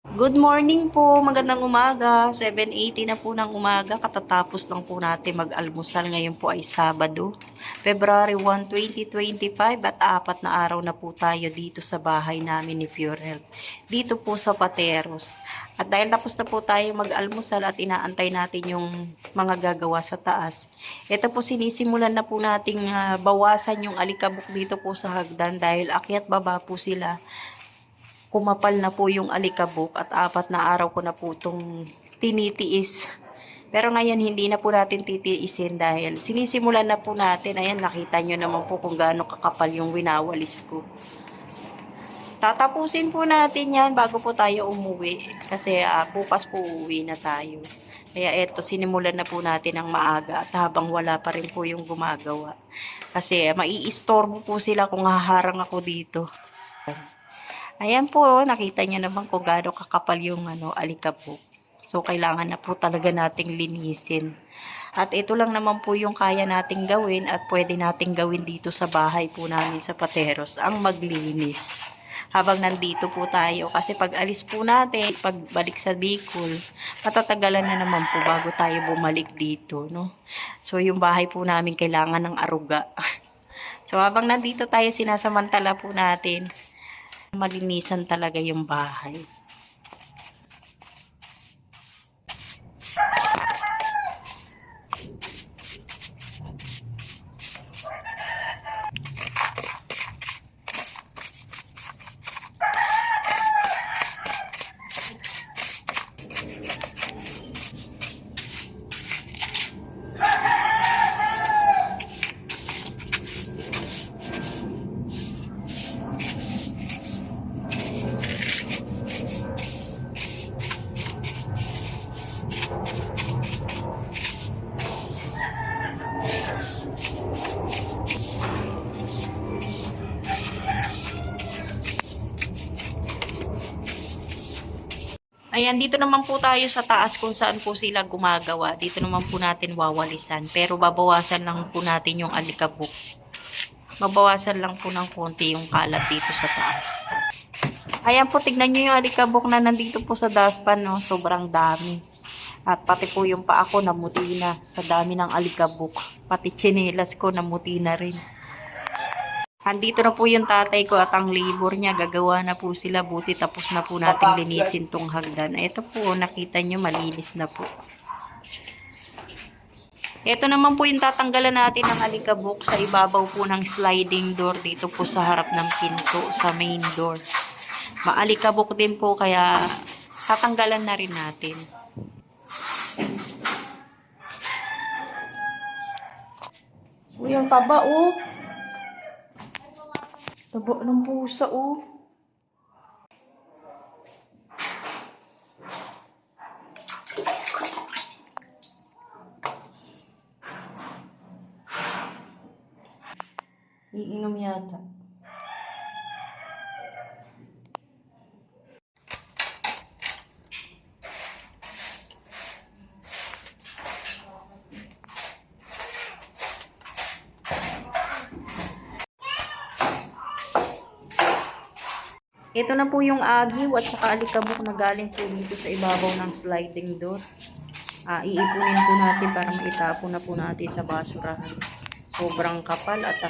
Good morning po, magandang umaga. 7:80 na po ng umaga. Katatapos lang po natin mag-almusal. Ngayon po ay Sabado, February 1, 2025 at 4 na araw na po tayo dito sa bahay namin ni Pure Health. Dito po sa Pateros. At dahil tapos na po tayo mag-almusal at inaantay natin yung mga gagawa sa taas. Ito po sinisimulan na po nating bawasan yung alikabok dito po sa hagdan dahil akyat baba po sila. Kumapal na po yung alikabok at 4 na araw ko na po itong tinitiis. Pero ngayon hindi na po natin titiisin dahil sinisimulan na po natin. Ayan, nakita nyo naman po kung gaano kakapal yung winawalis ko. Tatapusin po natin yan bago po tayo umuwi. Kasi bukas po uuwi na tayo. Kaya eto, sinimulan na po natin ang maaga at habang wala pa rin po yung gumagawa. Kasi maiistorbo po sila kung haharang ako dito. Ayan po, nakita niyo naman kung gaano kakapal yung alikabok. So, kailangan na po talaga nating linisin. At ito lang naman po yung kaya nating gawin at pwede nating gawin dito sa bahay po namin sa Pateros, ang maglinis. Habang nandito po tayo, kasi pag alis po natin, pagbalik sa Bicol, matatagalan na naman po bago tayo bumalik dito, no? So, yung bahay po namin kailangan ng aruga. So, habang nandito tayo, sinasamantala po natin malinisan talaga yung bahay. Ayan, dito naman po tayo sa taas kung saan po sila gumagawa. Dito naman po natin wawalisan. Pero babawasan lang po natin yung alikabok. Babawasan lang po ng konti yung kalat dito sa taas. Ayan po, tignan nyo yung alikabok na nandito po sa dustpan, no? Sobrang dami. At pati po yung paa ko namuti na sa dami ng alikabok. Pati tsinelas ko namuti na rin. Andito na po yung tatay ko at ang labor niya. Gagawa na po sila. Buti tapos na po natin linisin tong hagdan. Ito po, nakita nyo, malinis na po. Ito naman po yung tatanggalan natin ng alikabok sa ibabaw po ng sliding door dito po sa harap ng pinto, sa main door. Maalikabok din po kaya tatanggalan na rin natin. Uy, ang taba oh. Taba ng pusa oh. Iinom yata. Ito na po yung agiw at saka alikabok na galing po dito sa ibabaw ng sliding door. Iipunin po natin para maitapon na po natin sa basurahan. Sobrang kapal at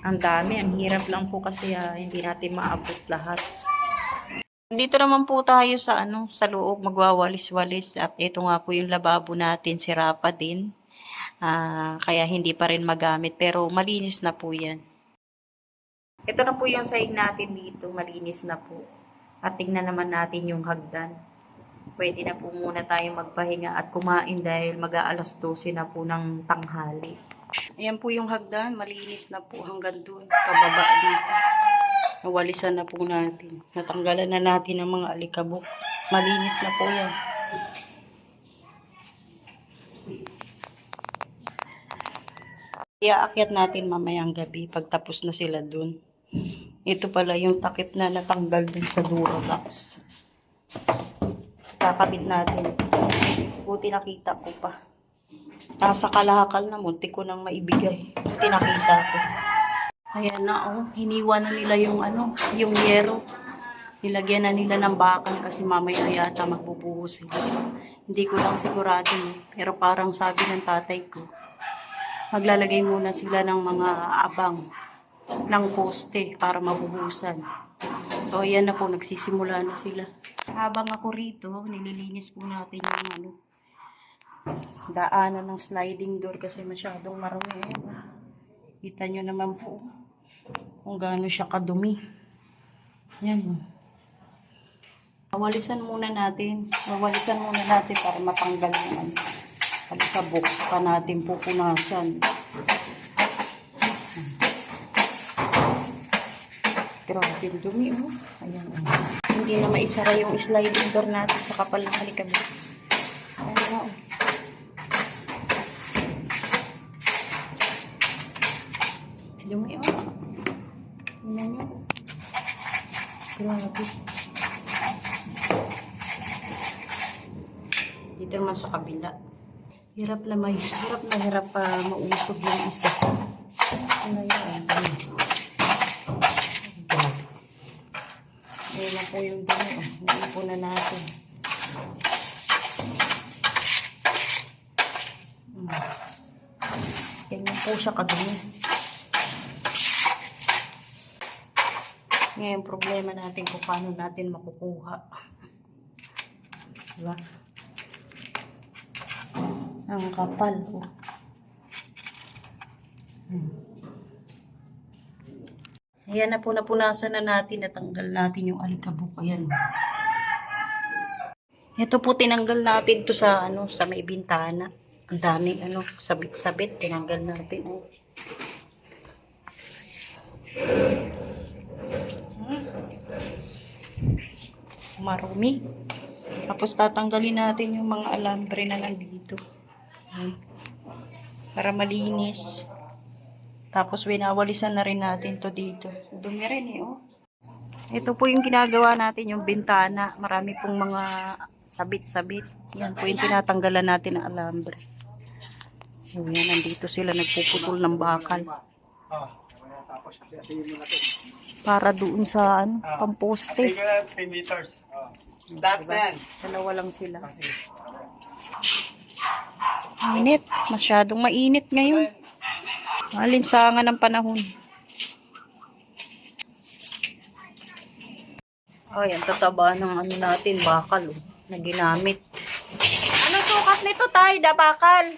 ang dami. Ang hirap lang po kasi hindi natin maabot lahat. Dito naman po tayo sa sa loob magwawalis-walis at ito nga po yung lababo natin, sira pa din. Kaya hindi pa rin magamit pero malinis na po yan. Ito na po yung sahig natin dito, malinis na po. At tingnan naman natin yung hagdan. Pwede na po muna tayo magpahinga at kumain dahil mag-aalas 12 na po ng tanghali. Ayan po yung hagdan, malinis na po hanggang dun, pababa dito. Nawalisan na po natin. Natanggalan na natin ang mga alikabok. Malinis na po yan. Iaakyat natin mamayang gabi pagtapos na sila dun. Ito pala yung takip na natanggal dun sa Durabox. Kakabit natin. Buti nakita ko pa. Nasa kalahakal na, munti ko nang maibigay. Buti nakita ko. Ayan na oh, hiniwa na nila yung yung yero. Nilagyan na nila ng bakal kasi mamaya yata magbubuhos sila. Hindi ko lang sigurado, pero parang sabi ng tatay ko, maglalagay muna sila ng mga abang ng poste para mabuhusan. So, ayan na po, nagsisimula na sila. Habang ako rito, nililinis po natin yung daanan ng sliding door kasi masyadong marumi. Kita nyo naman po kung gaano siya kadumi. Yan. Wawalisan muna natin para matanggal yung alikabok pa natin pupunasan. Grabe yung dumi, oh. Ayan, oh. Hindi na maisara yung sliding door natin sa kapal ng alikabok. Ayan, oh. Dumi, oh. Tingnan nyo. Grabe. Dito naman sa kabila. Hirap na mausog yung isa. Ano yan? Ayan na po yung dumi. Naipo na natin. Ganyan po siya kadumi. Ngayon, problema natin kung paano natin makukuha. Diba? Ang kapal, oh. Ayan na po, napunasan na natin, natanggal natin yung alikabok. Ayan. Ito po, tinanggal natin to sa, sa may bintana. Ang daming, sabit-sabit, tinanggal natin. Oh. Marumi. Tapos tatanggalin natin yung mga alambre na nandito. Para malinis. Tapos winawalisan na rin natin to dito. Dumi rin eh, oh. Ito po yung ginagawa natin, yung bintana. Marami pong mga sabit-sabit. Yan po yung tinatanggalan natin ng alambre. Yan, nandito sila nagpuputol ng bakal. Para doon sa pamposte. 3 meters. Diba? Dalawa lang sila. Mainit. Masyadong mainit ngayon. Alinsangan ng panahon. Ay, ang tataba ng natin, bakal, oh, na ginamit. Ano sukat nito, tay? Da bakal?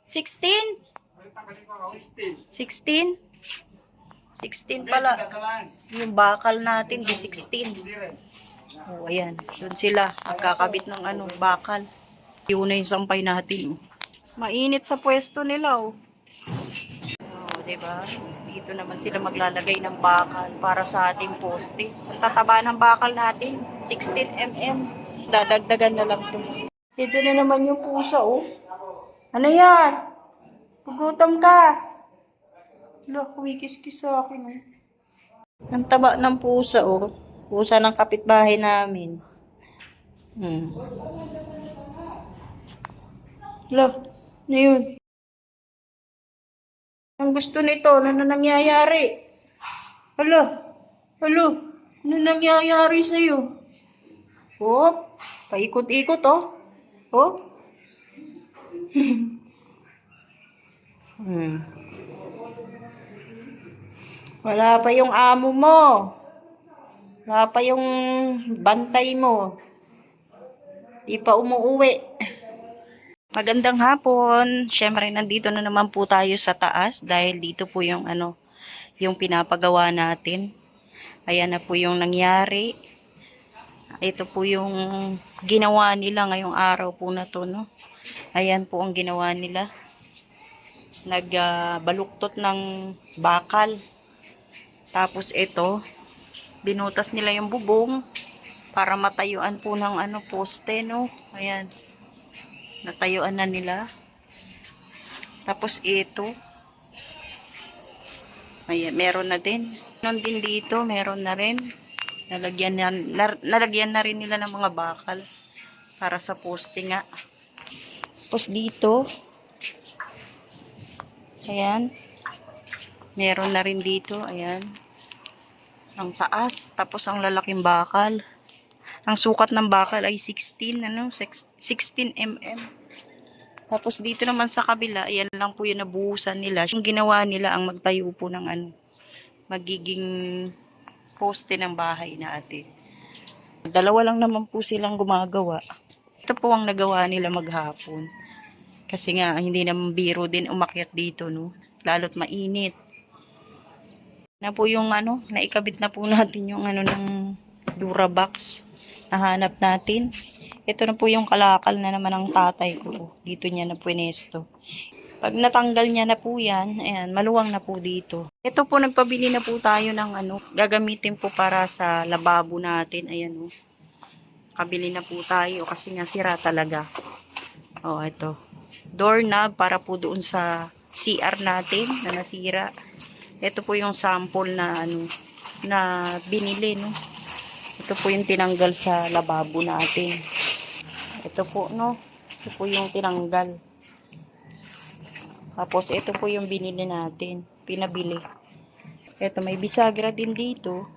16? 16? 16 pala. Yung bakal natin, di 16. Oh, ayan. Doon sila. Magkakabit ng bakal. Yun na yung sampay natin. Mainit sa pwesto nila, oh. Oh, diba? Dito naman sila maglalagay ng bakal para sa ating poste. Ang tataba ng bakal natin, 16 mm. Dadagdagan na lang ito. Dito na naman yung pusa, oh. Ano yan? Pugutom ka. Wala, kumikis-kis sa akin, oh. Ang taba ng pusa, oh. Pusa ng kapitbahay namin. Wala, ano yun? Ang gusto nito, ano na nangyayari? Hala, ano nangyayari sa'yo? Oh, paikot-ikot, oh. Oh. Wala pa yung amo mo. Wala pa yung bantay mo. Di pa umuuwi. Magandang hapon. Siyempre, nandito na naman po tayo sa taas dahil dito po yung yung pinapagawa natin. Ayan na po yung nangyari. Ito po yung ginawa nila ngayong araw po na to, no? Ayan po ang ginawa nila. Nagbaluktot ng bakal. Tapos ito, binutas nila yung bubong para matayuan po ng poste, no? Ayan. Natayuan na nila. Tapos ito. Ayan, meron na din. Meron din dito, meron na rin. Nalagyan na rin nila ng mga bakal para sa poste nga. Tapos dito. Ayan. Meron na rin dito. Ayan. Ang taas. Tapos ang lalaking bakal. Ang sukat ng bakal ay 16, 16 mm. Tapos dito naman sa kabila, ayan lang po yung nabuhusan nila. Yung ginawa nila ang magtayo po ng magiging poste ng bahay natin. Dalawa lang naman po silang gumagawa. Ito po ang nagawa nila maghapon. Kasi nga, hindi naman biro din umakyat dito, no? Lalo't mainit. Na po yung naikabit na po natin yung ng Durabox. Nahanap natin. Ito na po yung kalakal na naman ng tatay ko. Dito niya na pwenesto. Pag natanggal niya na po yan, ayan, maluwang na po dito. Ito po, nagpabili na po tayo ng gagamitin po para sa lababo natin. Ayan, kabili na po tayo kasi nga sira talaga. Ito. Doorknob para po doon sa CR natin na nasira. Ito po yung sample na na binili, no. Ito po yung tinanggal sa lababo natin. Ito po, no. Ito po yung tinanggal. Tapos, ito po yung binili natin. Pinabili. Ito, may bisagra din dito.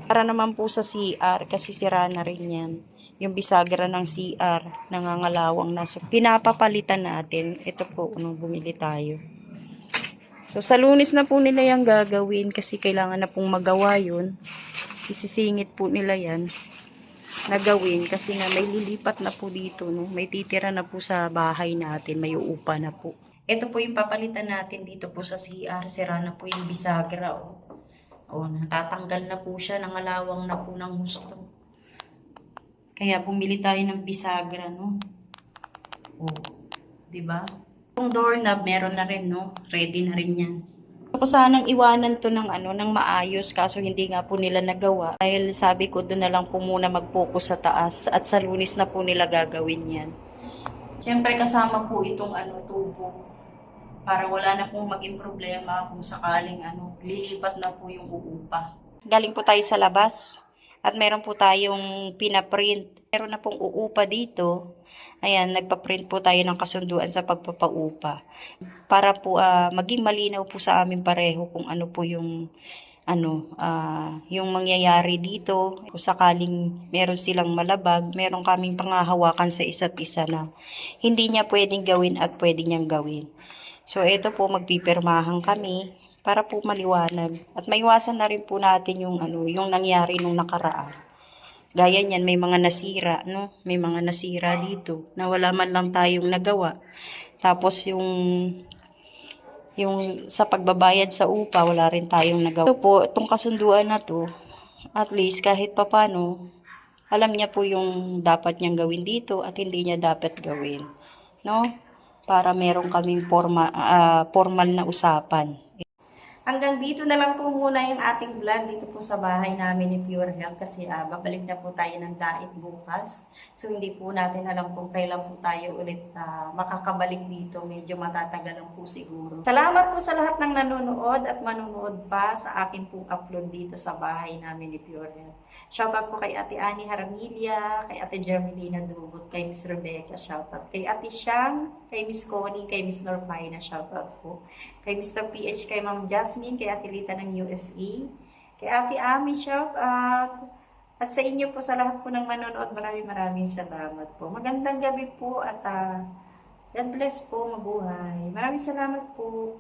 Para naman po sa CR, kasi sira na rin yan. Yung bisagra ng CR, nangangalawang na. So, pinapapalitan natin. Ito po, bumili tayo. So, sa Lunes na po nila yung gagawin kasi kailangan na pong magawa yun. Isisingit po nila yan na gawin kasi nga may lilipat na po dito, no? May titira na po sa bahay natin, may uupa na po. Ito po yung papalitan natin dito po sa CR. Sira na po yung bisagra, natatanggal na po siya, nangalawang na po ng gusto. Kaya bumili tayo ng bisagra, no? Diba? Yung doorknob meron na rin, no? Ready na rin yan. Gusto ko sanang iwanan to ng ng maayos kaso hindi nga po nila nagawa. Dahil sabi ko doon na lang po muna mag-focus sa taas at sa Lunes na po nila gagawin yan. Siyempre kasama po itong tubo para wala na pong maging problema kung sakaling lilipat na po yung uupa. Galing po tayo sa labas at meron po tayong pinaprint. Meron na pong uupa dito. Ayan, nagpa-print po tayo ng kasunduan sa pagpapaupa. Para po maging malinaw po sa amin pareho kung ano po yung yung mangyayari dito. Kung sakaling meron silang malabag, meron kaming pangahawakan sa isa't isa na hindi niya pwedeng gawin at pwede niyang gawin. So, ito po, magpipirmahan kami para po maliwanag. At maiwasan na rin po natin yung yung nangyari nung nakaraan. Gaya niyan, may mga nasira, no? May mga nasira dito na wala man lang tayong nagawa. Tapos yung sa pagbabayad sa upa, wala rin tayong nagawa. Ito po, itong kasunduan na to, at least kahit papano, alam niya po yung dapat niyang gawin dito at hindi niya dapat gawin. No? Para meron kaming formal na usapan. Hanggang dito na lang po muna yung ating vlog dito po sa bahay namin ni Pure Health kasi babalik na po tayo ng dait bukas. So hindi po natin alam kung kailan po tayo ulit makakabalik dito. Medyo matatagalan po siguro. Salamat po sa lahat ng nanonood at manunood pa sa akin pong upload dito sa bahay namin ni Pure Health. Shoutout po kay Ate Annie Haramilla, kay Ate Germelina Dugot, kay Miss Rebecca, shoutout. Kay Ate Siang, kay Miss Connie, kay Miss Normaina, shoutout po. Kay Mr. PH, kay Ma'am Jasmine, kay Ate Lita ng USA, kay Ate Ami, shoutout. At sa inyo po, sa lahat po ng manonood, maraming salamat po. Magandang gabi po at God bless po, mabuhay. Maraming salamat po.